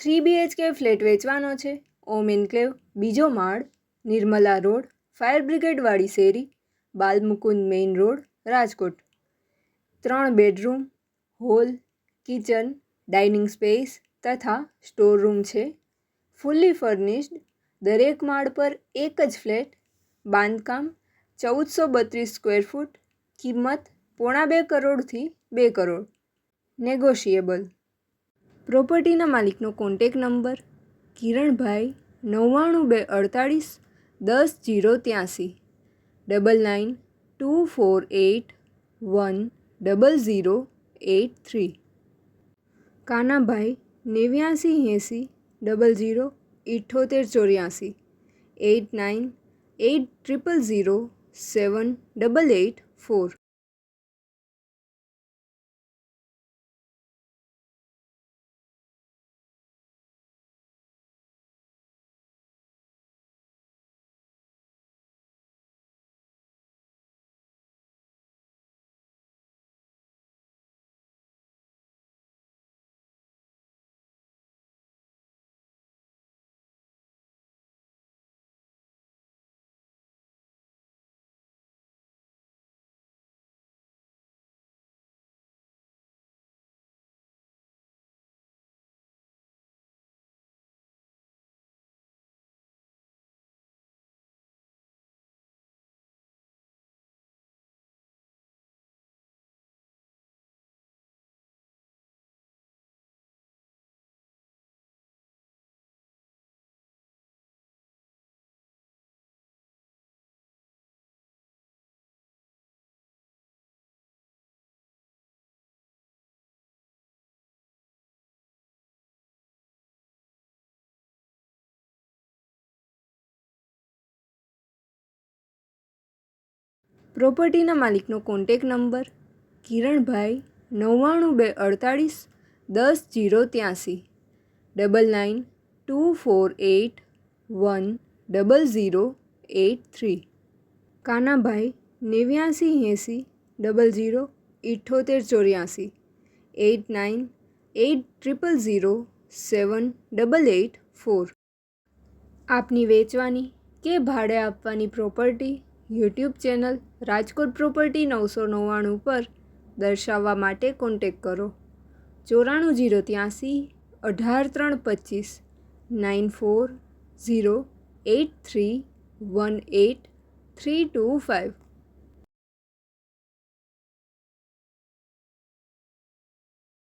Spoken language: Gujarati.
3 BHK ફ્લેટ વેચવાનો છે. ઓમ એન્કલેવ, બીજો માળ, નિર્મલા રોડ, ફાયર બ્રિગેડવાળી શેરી, Balmukund main road, Rajkot. 3 bedroom, hall, kitchen, dining space તથા સ્ટોર રૂમ છે. Fully furnished. દરેક માળ પર એક જ ફ્લેટ. બાંધકામ 1432 સ્ક્વેર ફૂટ. કિંમત 1.25 કરોડથી 2 કરોડ. નેગોશિયેબલ. પ્રોપર્ટીના માલિકનો કોન્ટેક નંબર કિરણભાઈ 99248 10083 9924810083. કાનાભાઈ 8980 007884 8980078884. પ્રોપર્ટીના માલિકનો કોન્ટેક નંબર કિરણભાઈ 99248 10083 9924810083. કાનાભાઈ 8980 007884 8980078884. આપની વેચવાની કે ભાડે આપવાની property YouTube channel Rajkot property 999 પર દર્શાવવા માટે કોન્ટેક કરો. 94083 18325 9408318325.